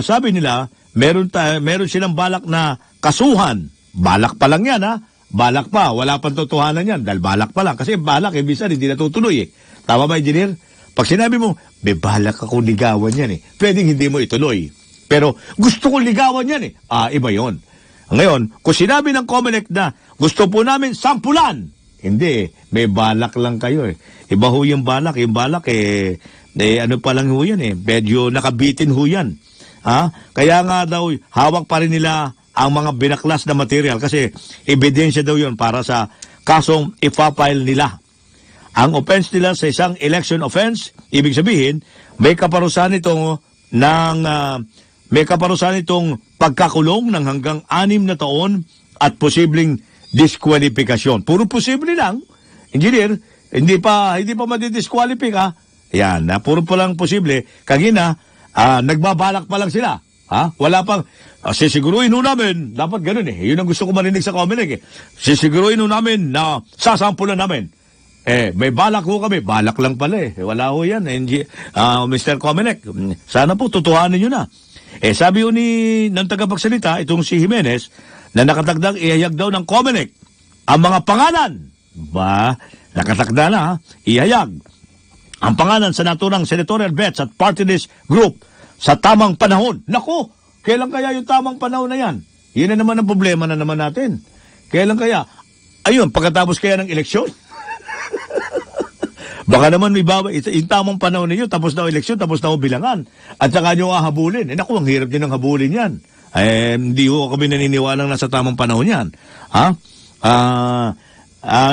Sabi nila, meron silang balak na kasuhan. Balak pa lang yan ha? Balak pa, wala pang totohanan yan dahil balak pa lang. Kasi balak, minsan hindi natutuloy eh. Tama ba, engineer? Pag sinabi mo, may balak akong ligawan yan eh. Pwedeng hindi mo ituloy. Pero gusto kong ligawan yan eh. Iba yon. Ngayon, kung sinabi ng COMELEC na gusto po namin sampulan, hindi eh. May balak lang kayo eh. Iba ho yung balak. Yung balak ano pa lang ho yan eh. Medyo nakabitin ho yan. Kaya nga daw, hawak pa rin nila ang mga binaklas na material kasi ebidensya daw yun para sa kasong ipapile nila. Ang offense nila sa isang election offense, ibig sabihin, may kaparusahan itong pagkakulong ng hanggang 6 na taon at posibleng diskwalifikasyon. Puro posible lang. Engineer, hindi pa madidisqualify ka. Yan, puro pa lang posible. Kagina, nagbabalak pa lang sila. Wala pang, sisiguruhin ho namin, dapat ganun eh. Yun ang gusto ko marinig sa COMELEC eh. Sisiguruhin ho namin na sasampulan namin. May balak ho kami. Balak lang pala eh. Wala ho yan. Mr. COMELEC, sana po tutuhanin nyo na. Sabi ho ng tagapagsalita, itong si Jimenez, na nakatagdang ihayag daw ng COMELEC ang mga pangalan. Ba, nakatagda na ha? Ihayag ang pangalan sa naturang senatorial bets at party list group sa tamang panahon. Naku, kailan kaya yung tamang panahon na yan? Yun na naman ang problema na naman natin. Kailan kaya? Ayun, pagkatapos kaya ng eleksyon? Baka naman may yung tamang panahon ninyo, tapos na eleksyon, tapos na bilangan. At saka nyo hahabulin. Naku, ang hirap din ng habulin yan. Hindi ho kami naniniwalang nasa tamang panahon yan.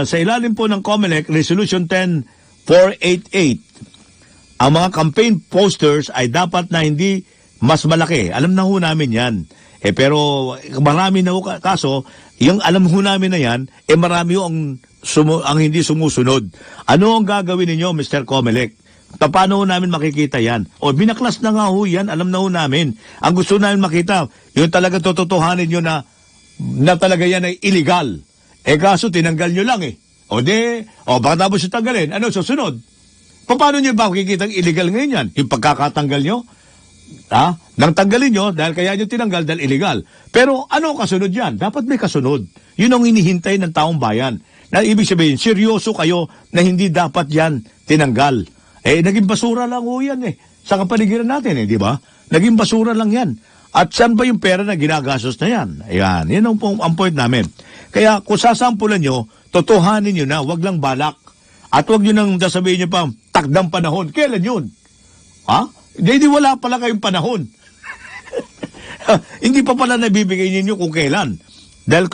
Sa ilalim po ng COMELEC, Resolution 10488, ang mga campaign posters ay dapat na hindi mas malaki. Alam na ho namin yan. Pero marami na ho kaso, yung alam ho namin na yan, marami ho ang hindi sumusunod. Ano ang gagawin ninyo, Mr. Comelec? Paano ho namin makikita yan? O binaklas na nga ho yan, alam na ho namin. Ang gusto namin makita, yung talaga tototohanin nyo na talaga yan ay illegal. Kaso tinanggal nyo lang baka tapos yung tanggalin, ano susunod? Paano nyo ba makikita illegal ngayon yan? Yung pagkakatanggal nyo? Nang tanggalin nyo, dahil kaya nyo tinanggal dahil illegal. Pero ano kasunod yan? Dapat may kasunod. Yun ang hinihintay ng taong bayan. Na ibig sabihin, seryoso kayo na hindi dapat yan tinanggal. Naging basura lang ho yan sa kapaligiran natin di ba? Naging basura lang yan. At saan ba yung pera na ginagastos na yan? Ayan, yan ang point namin. Kaya kung sasampulan nyo, totohanin nyo na, wag lang balak. At wag nyo nang sasabihin nyo pa, takdang panahon. Kailan yun? Hindi wala pala kayong panahon. Hindi pa pala nabibigay ninyo kung kailan. Dahil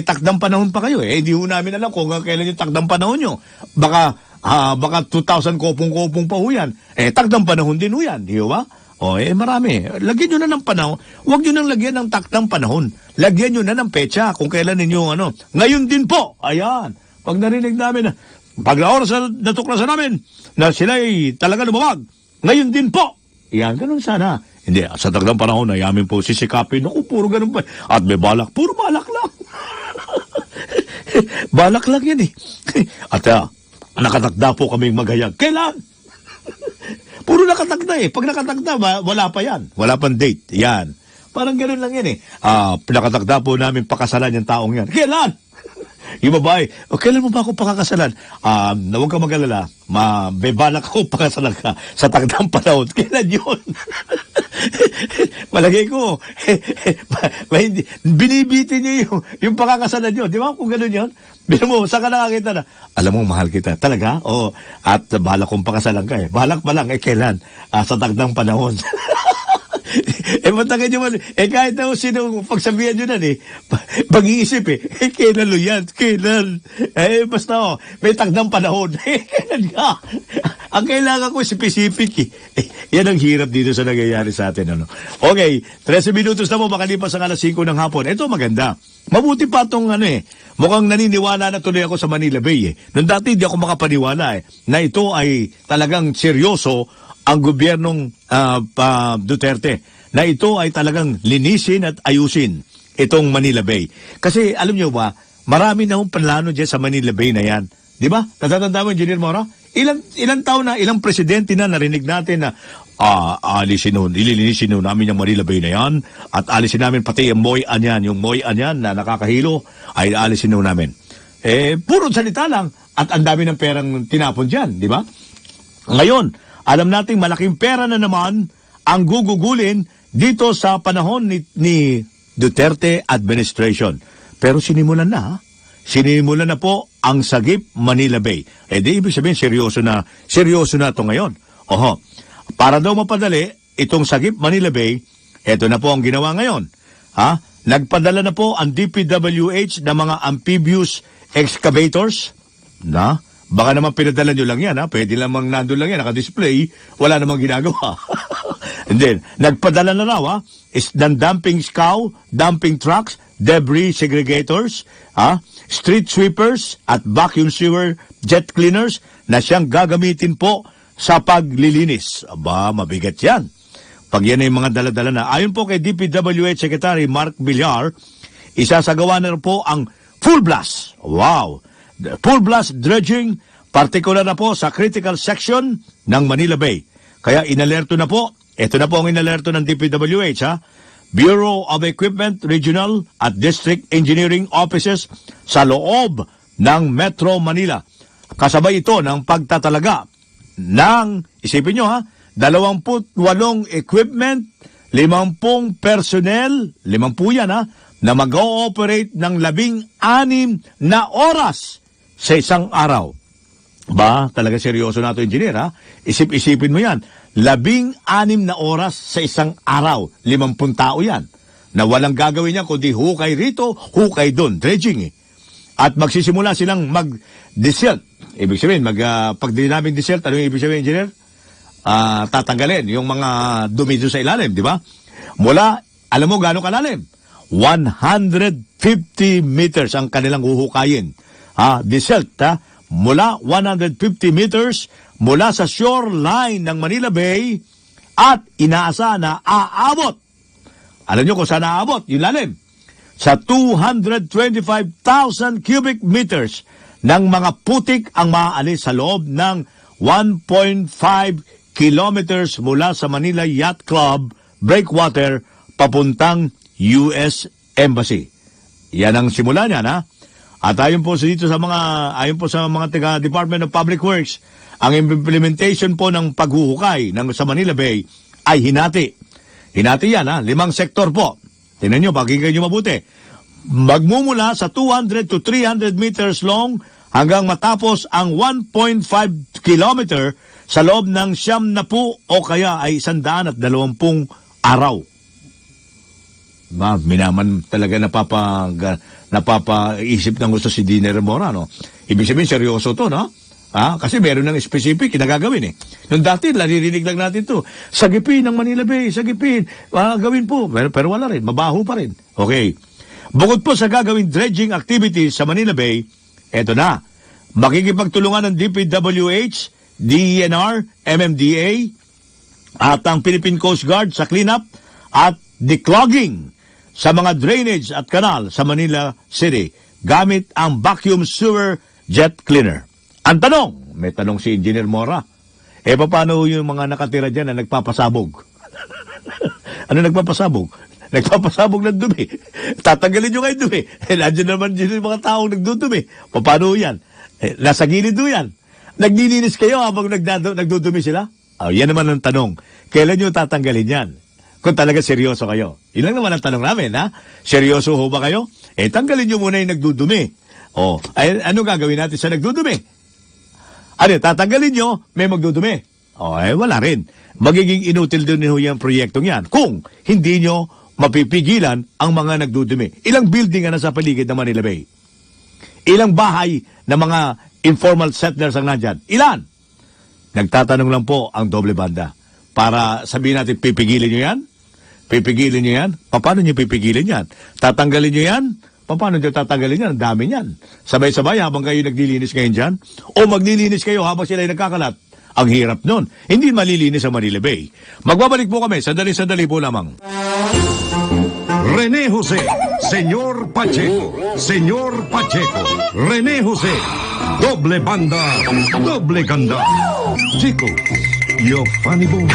takdang panahon pa kayo hindi ho namin alam kung kailan yung takdang panahon nyo. Baka 2,000 kopong-kopong pa ho yan. Takdang panahon din ho yan. Di ba? Marami. Lagyan nyo na ng panahon. Huwag nyo nang lagyan ng takdang panahon. Lagyan nyo na ng petsa kung kailan ninyo Ngayon din po. Ayan. Pag narinig namin pag oras na natuklasan namin na sila'y talaga lumawag. Ngayon din po. Yan, ganun sana. Hindi, sa takdang panahon ay amin po sisikapin. Puro ganun pa. At may balak. Puro balak lang. Balak lang yan At nakatakda po kaming maghayag. Kailan? Puro nakatakda Pag nakatakda, wala pa yan. Wala pang date. Yan. Parang ganun lang yan nakatakda po namin pakasalan yung taong yan. Kailan? Yung babae, kailan mo ba ako pakakasalan? Huwag ka mag-alala. May balak ako pakasalan ka sa takdang panahon. Kailan yun? Malagay ko. Binibitin niyo yung pakakasalan nyo. Di ba kung gano'n yun? Bino mo, saan ka nakakita na? Alam mo, mahal kita. Talaga? At balak kong pakasalan ka Balak pa lang. Kailan? Sa takdang panahon. Matangin nyo man. Kahit na sino pagsabihan nyo na pag-iisip kailan lo yan? Kailan? Basta may takdang panahon. Kailan ka? Ang kailangan ko specific yan ang hirap dito sa nangyayari sa atin. Okay, 13 minutos na po makalipas ang alas 5 ng hapon. Ito maganda. Mabuti pa itong mukhang naniniwala na tuloy ako sa Manila Bay Noong dati hindi ako makapaniwala na ito ay talagang seryoso ang gobyernong Duterte, na ito ay talagang linisin at ayusin itong Manila Bay. Kasi alam nyo ba, marami na hong plano dyan sa Manila Bay na yan. Di ba? Natatanda mo, Engineer Mora? Ilang taon na, ilang presidente na narinig natin na ililinisin namin yung Manila Bay na yan at alisin namin pati yung Moy-an yan. Yung Moy-an yan na nakakahilo ay alisin namin. Puro salita lang at ang dami ng perang tinapon dyan. Di ba? Ngayon, alam nating malaking pera na naman ang gugugulin dito sa panahon ni Duterte administration. Pero sinimulan na. Sinimulan na po ang Sagip Manila Bay. Di ibig sabihin seryoso na ito ngayon. Para daw mapadali itong Sagip Manila Bay, eto na po ang ginawa ngayon. Nagpadala na po ang DPWH ng mga amphibious excavators baka naman pinadala nyo lang yan pwede lamang nandun lang yan nakadisplay, wala namang ginagawa. And then nagpadala na raw ng dumping scow, dumping trucks, debris segregators, street sweepers at vacuum sewer jet cleaners na siyang gagamitin po sa paglilinis. Mabigat yan pag yan ay mga daladala na. Ayon po kay DPWH Secretary Mark Villar, isasagawa na po ang full blast. Full blast dredging, particular na po sa critical section ng Manila Bay. Kaya inalerto na po, ito na po ang inalerto ng DPWH Bureau of Equipment Regional at District Engineering Offices sa loob ng Metro Manila. Kasabay ito ng pagtatalaga ng, isipin nyo 28 equipment, 50 personnel, 50 yan na mag-ooperate ng 16 na oras sa isang araw. Talaga seryoso na ito, engineer Isip-isipin mo yan. 16 na oras sa isang araw. 50 tao yan. Na walang gagawin niya kundi hukay rito, hukay doon. Dredging At magsisimula silang mag-desert. Ibig sabihin, pag dinaming desert, ano yung ibig sabihin, engineer? tatanggalin yung mga dumi doon sa ilalim, di ba? Mula, alam mo gaano kalalim? 150 meters ang kanilang huhukayin. Desilt, mula 150 meters mula sa shoreline ng Manila Bay at inaasa na aabot. Alam nyo kung saan aabot? Yung lalim. Sa 225,000 cubic meters ng mga putik ang maaalis sa loob ng 1.5 kilometers mula sa Manila Yacht Club breakwater papuntang US Embassy. Yan ang simula niyan, ha? At ayon po sa mga taga Department of Public Works, ang implementation po ng paghuhukay sa Manila Bay ay hinati. Hinati yan, ha? 5 sektor po. Tingnan nyo, pakinggan nyo mabuti. Magmumula sa 200 to 300 meters long hanggang matapos ang 1.5 kilometer sa loob ng 90 o kaya ay 120 araw. Minaman talaga napapaisip ng gusto si Dina Remora, no? Ibig sabihin, seryoso to, no? Kasi meron ng specific na gagawin, eh. Nung dati, naririnig lang natin to. Sagipin ng Manila Bay, sagipin. Gawin po. Pero wala rin, mabaho pa rin. Okay. Bukod po sa gagawin dredging activities sa Manila Bay, eto na, makikipagtulungan ng DPWH, DENR, MMDA, at ang Philippine Coast Guard sa cleanup at declogging sa mga drainage at kanal sa Manila City gamit ang vacuum sewer jet cleaner. Ang tanong, may tanong si Engineer Mora, paano yung mga nakatira dyan na nagpapasabog? Ano nagpapasabog? Nagpapasabog ng dumi. Tatanggalin nyo kayo dumi. Nandiyan naman yung mga taong nagdudumi. Paano yan? Nasa gilid yan. Naglilinis kayo habang nagdudumi sila? Yan naman ang tanong. Kailan nyo tatanggalin yan? Kung talaga seryoso kayo. Yun lang naman ang tanong namin, ha? Seryoso ho ba kayo? Tanggalin nyo muna yung nagdudumi. Ano gagawin natin sa nagdudumi? Tatanggalin nyo, may magdudumi. Wala rin. Magiging inutil din ho yung proyektong yan kung hindi nyo mapipigilan ang mga nagdudumi. Ilang building na sa paligid ng Manila Bay? Ilang bahay na mga informal settlers ang nandyan? Ilan? Nagtatanong lang po ang doble banda. Para sabihin natin, pipigilin nyo yan? Pipigilin nyo yan? Paano nyo pipigilin yan? Tatanggalin nyo yan? Paano nyo tatanggalin yan? Ang dami yan. Sabay-sabay habang kayo naglilinis ngayon dyan? O maglilinis kayo habang sila nagkakalat? Ang hirap nun. Hindi malilinis ang Manila Bay. Magbabalik po kami. Sandali po lamang. Rene Jose, Senyor Pacheco, Senyor Pacheco, Rene Jose, doble banda, doble ganda. Chico, your funny bone.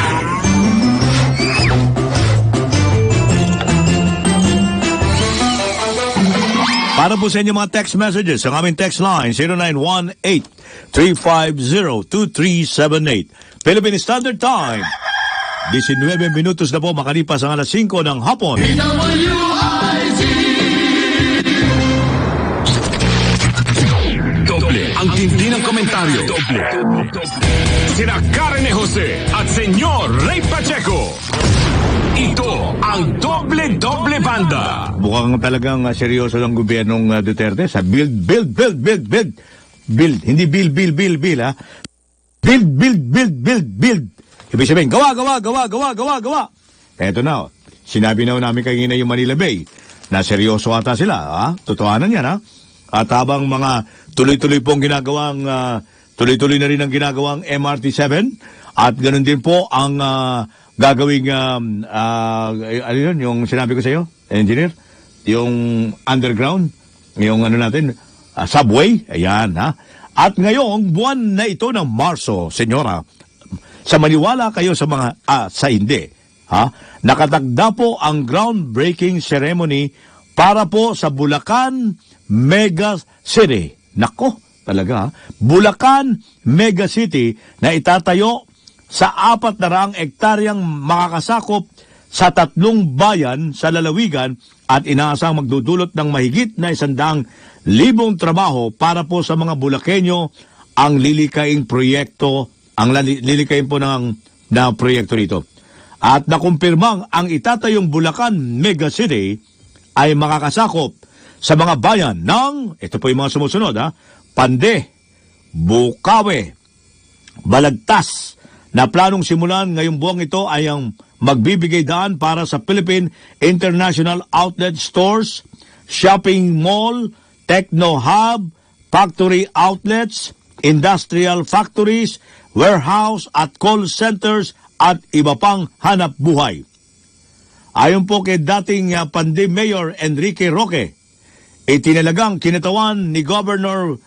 Para po sa inyo mga text messages, ang aming text line, 0918-350-2378. Philippine Standard Time. 19 minutos na po makalipas ang alas 5 ng hapon. Doble ang tindi ng komentaryo. Doble. Sina Karen Jose at Senyor Ray Pacheco. Ito ang doble banda. Mukhang talagang seryoso ng gobyernong Duterte sa build. Hindi bill, ha? Build. Ibig sabihin, gawa. Eto na, sinabi na namin kanina yung Manila Bay na seryoso ata sila, ha? Totohanan yan, ha? At habang mga tuloy-tuloy na rin ang ginagawang MRT-7 at ganun din po ang gagawing ano yun, yung sinabi ko sa iyo, engineer, yung underground, yung subway, ayan, ha? At ngayong buwan na ito ng Marso, senyora, sa maniwala kayo sa hindi, ha? Nakatagda po ang groundbreaking ceremony para po sa Bulacan Mega City. Nako, talaga, ha? Bulacan Mega City na itatayo sa 400 ektaryang makakasakop sa 3 bayan sa lalawigan at inaasang magdudulot ng mahigit na 100,000 trabaho para po sa mga Bulakenyo ang lilikaing proyekto, lilikayin po na proyekto nito. At nakumpirmang ang itatayong Bulacan Mega City ay makakasakop sa mga bayan ng, ito po yung mga sumusunod, ha? Pande, Bukawe, Balagtas, na planong simulan ngayong buwang ito ay ang magbibigay daan para sa Philippine International Outlet Stores, shopping mall, techno hub, factory outlets, industrial factories, warehouse at call centers at iba pang hanap buhay. Ayon po kay dating Pandi Mayor Enrique Roque, itinalagang kinatawan ni Governor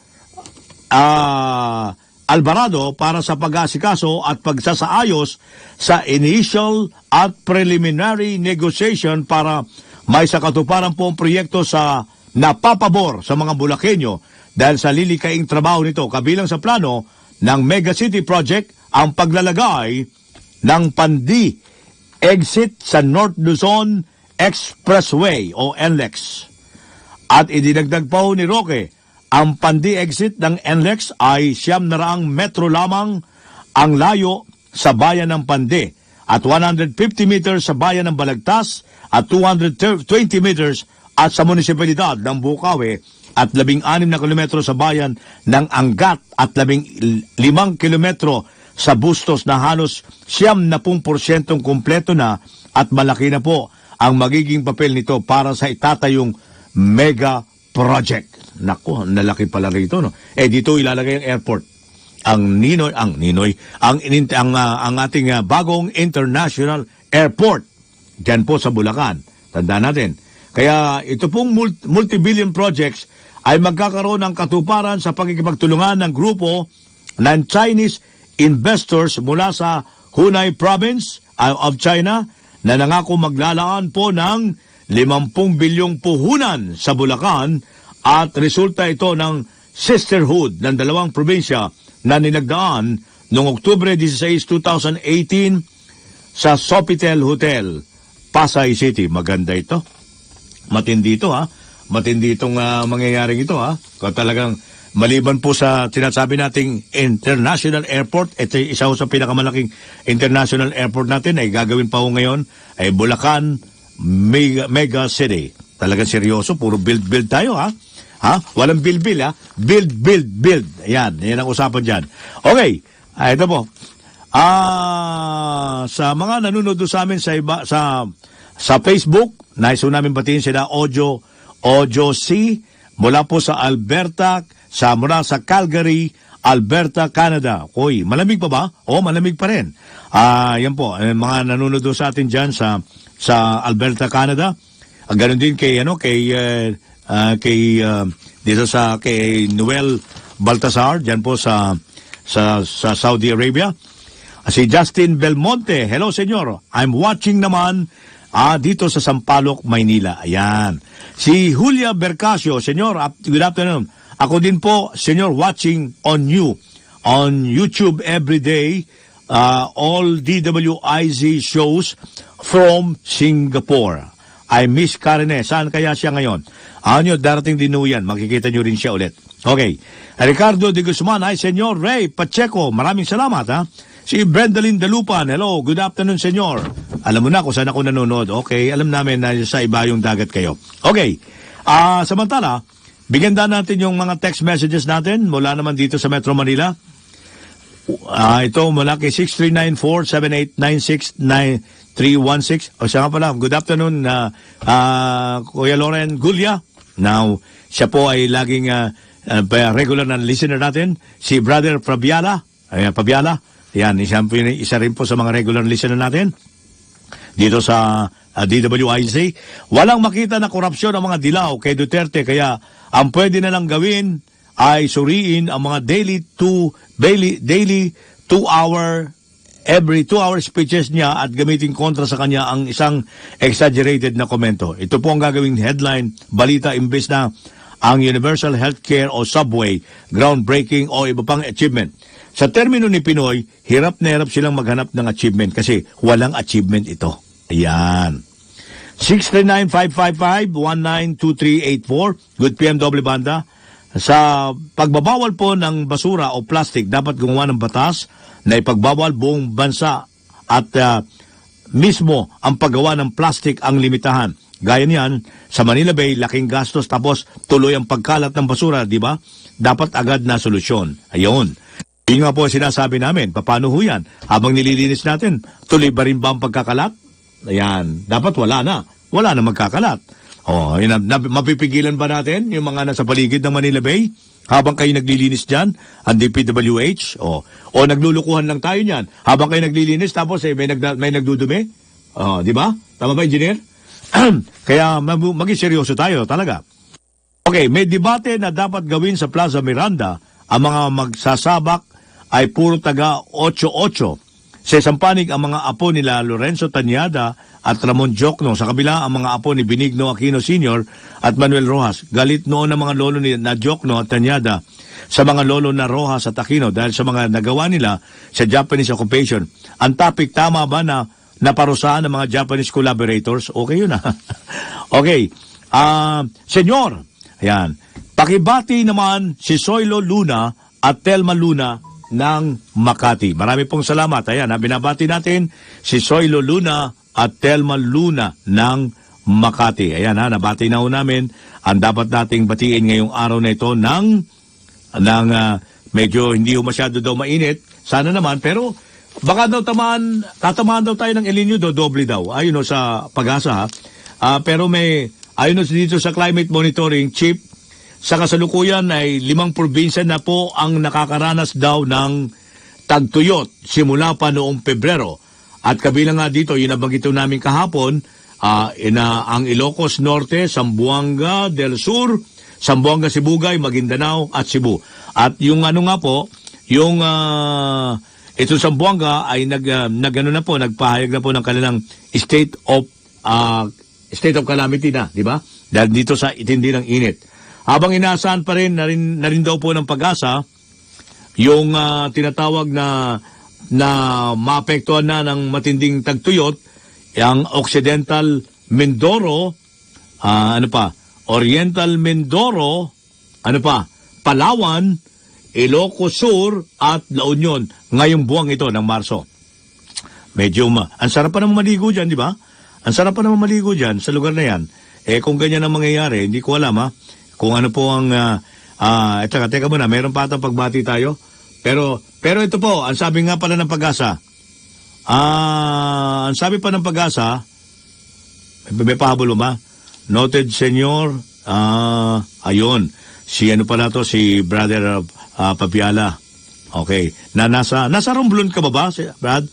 Alvarado para sa pag-asikaso at pagsasaayos sa initial at preliminary negotiation para may sakatuparan po ang proyekto sa napapabor sa mga Bulakenyo dahil sa lilikaing trabaho nito. Kabilang sa plano ng Mega City Project ang paglalagay ng Pandi exit sa North Luzon Expressway o NLEX. At idinagdag pa ni Roque, ang Pandi exit ng NLEX ay 900 metro lamang ang layo sa bayan ng Pandi at 150 meters sa bayan ng Balagtas at 220 meters at sa munisipalidad ng Bukawi at 16 na kilometro sa bayan ng Angat at 15 kilometro sa Bustos na halos 70% kumpleto na at malaki na po ang magiging papel nito para sa itatayong mega project. Naku, nalaki pala rito, no? Dito ilalagay ang airport. Ang ating bagong international airport diyan po sa Bulacan. Tandaan natin. Kaya ito pong multi-billion projects ay magkakaroon ng katuparan sa pagkikipagtulungan ng grupo ng Chinese investors mula sa Hubei province of China na nangako maglalaan po ng 50 bilyong puhunan sa Bulacan at resulta ito ng sisterhood ng dalawang probinsya na ninagdaan noong Oktubre 16, 2018 sa Sofitel Hotel, Pasay City. Maganda ito. Matindi ito, ha? Matindi itong mangyayaring ito, ha? Kung talagang maliban po sa sinasabi nating international airport, ito isa sa pinakamalaking international airport natin ay gagawin pa ho ngayon ay Bulacan Mega City. Talagang seryoso, puro build tayo, ha? Walang build, ha? Build. Ayan, yan ang usapan dyan. Okay, ito po. Sa mga nanonood sa amin sa Facebook, nais namin batiin sila Ojo C, mula po sa Alberta, mula sa Calgary, Alberta, Canada. Hoy, malamig pa ba? Malamig pa rin. Yan po, mga nanonood sa atin dyan sa Alberta, Canada. Ganon din kay Noel Baltasar diyan po sa Saudi Arabia. Si Justin Belmonte, hello senyor. I'm watching naman dito sa Sampaloc, Maynila. Ayan. Si Julia Bercasio, senyor, good afternoon. Ako din po, senyor, watching on YouTube every day. All DWIZ shows from Singapore. I miss Karine. Saan kaya siya ngayon? Darating din yan. Makikita nyo rin siya ulit. Okay. Ricardo de Guzman. Hi, Senyor Ray Pacheco. Maraming salamat, ha? Si Brendalyn Dalupan. Hello. Good afternoon, Senyor. Alam mo na kung saan ako nanonood. Okay. Alam namin na sa iba yung dagat kayo. Okay. Samantala, bigyan natin yung mga text messages natin mula naman dito sa Metro Manila. Ito mula kay 6394-7896-9316. O siya nga pala, good afternoon, Kuya Loren Gulya. Now, siya po ay laging regular na listener natin. Si Brother Fabiala. Yan, isa rin po sa mga regular listener natin dito sa DWIZ. Walang makita na korupsyon ang mga dilaw kay Duterte, kaya ang pwede na lang gawin ay suriin ang mga daily 2-hour every 2-hour speeches niya at gamitin kontra sa kanya ang isang exaggerated na komento. Ito po ang gagawing headline balita imbes na ang universal healthcare o subway, groundbreaking o iba pang achievement. Sa termino ni Pinoy, hirap na hirap silang maghanap ng achievement kasi walang achievement ito. Ayan. 639-555-192384. Good PM Doble Banda. Sa pagbabawal po ng basura o plastic, dapat gumawa ng batas na ipagbawal buong bansa at mismo ang paggawa ng plastic ang limitahan. Gaya niyan, sa Manila Bay, laking gastos tapos tuloy ang pagkalat ng basura, di ba? Dapat agad na solusyon. Ayun. Yun nga po ang sinasabi namin. Paano ho yan? Habang nililinis natin, tuloy ba rin ba ang pagkakalat? Ayan. Dapat wala na. Wala na magkakalat. Mapipigilan ba natin yung mga nasa paligid ng Manila Bay? Habang kayo naglilinis dyan, ang DPWH? O naglulukuhan lang tayo niyan. Habang kayo naglilinis, tapos may nagdudumi? Di ba? Tama ba, engineer? Kaya maging seryoso tayo talaga. Okay, may debate na dapat gawin sa Plaza Miranda. Ang mga magsasabak ay puro taga 8-8. Sa isang panig ang mga apo nila Lorenzo Tanyada at Ramon Jokno. Sa kabila ang mga apo ni Benigno Aquino Sr. at Manuel Rojas. Galit noon ang mga lolo ni na Jokno at Tanyada sa mga lolo na Rojas at Aquino dahil sa mga nagawa nila sa Japanese occupation. Ang topic, tama ba na naparusahan ng mga Japanese collaborators? Okay yun Okay. Senyor, ayan. Pakibati naman si Soilo Luna at Telma Luna ng Makati. Marami pong salamat. Ayan, binabati natin si Soilo Luna at Telma Luna ng Makati. Ayan nabati na ho namin ang dapat nating batiin ngayong araw na ito ng medyo hindi ho masyado daw mainit. Sana naman, pero baka daw tatamaan daw tayo ng El Nino doble daw. Ayun sa Pag-asa pero ayun dito sa Climate Monitoring Chief, sa kasalukuyan ay 5 probinsya na po ang nakakaranas daw ng tagtuyot simula pa noong Pebrero. At kabilang nga dito, yun nabanggit namin kahapon, ang Ilocos Norte, Zamboanga del Sur, Zamboanga Sibugay, Maguindanao at Cebu. At yung yung ito Zamboanga ay nagpahayag na po ng kanilang state of calamity na, di ba? Dahil dito sa itindi ng init. Habang inaasahan pa rin na rin daw po ng Pag-asa yung tinatawag na maapektuhan na ng matinding tagtuyot ang Occidental Mindoro, Oriental Mindoro, Palawan, Ilocos Sur at La Union ngayong buwang ito ng Marso. Medyo ang sarap pa naman maligo dyan, di ba? Ang sarap pa naman maligo dyan sa lugar na yan. Kung ganyan ang mangyayari, hindi ko alam kung ano po ang teka muna, meron pa atang pagbati tayo. Pero ito po, ang sabi nga pala ng Pag-asa. Ang sabi pa ng Pag-asa, may pahabol ba? Noted Senyor, ayun, si si Brother Papiala. Okay. Nasa Romblon ka ba, Brad?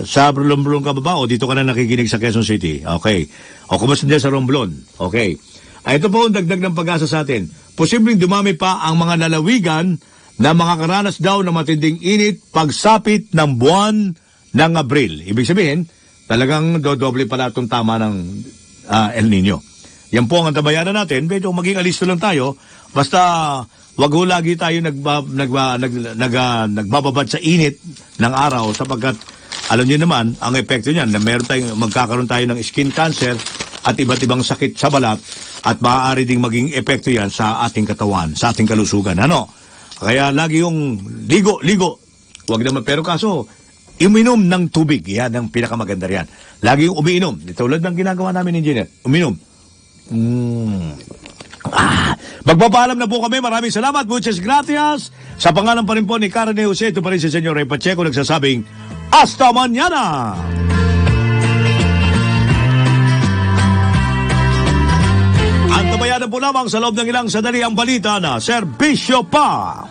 Sa Romblon ka ba o dito ka na nakikinig sa Quezon City? Okay. O kumusta din sa Romblon? Okay. Ito po ang dagdag ng Pag-asa sa atin. Posibleng dumami pa ang mga lalawigan na makakaranas daw ng matinding init pagsapit ng buwan ng Abril. Ibig sabihin, talagang dodoble pala itong tama ng El Nino. Yan po ang antabayanan natin. Medyo maging alisto lang tayo. Basta wag ho lagi tayo nagbababad sa init ng araw sapagkat alam niyo naman ang epekto niyan na magkakaroon tayo ng skin cancer at iba't ibang sakit sa balat at maaari ding maging epekto yan sa ating katawan, sa ating kalusugan. Kaya lagi yung ligo. Huwag naman, pero kaso, uminom ng tubig. Yan ang pinakamaganda riyan. Lagi yung umiinom. Tulad ng ginagawa namin, engineer. Uminom. Magpapaalam na po kami. Maraming salamat. Muchas gracias. Sa pangalan pa rin po ni Karen Jose, ito pa rin si Senyor Ray Pacheco nagsasabing, hasta mañana! Antabayanan po lamang sa loob ng ilang sandali ang balita na serbisyo pa.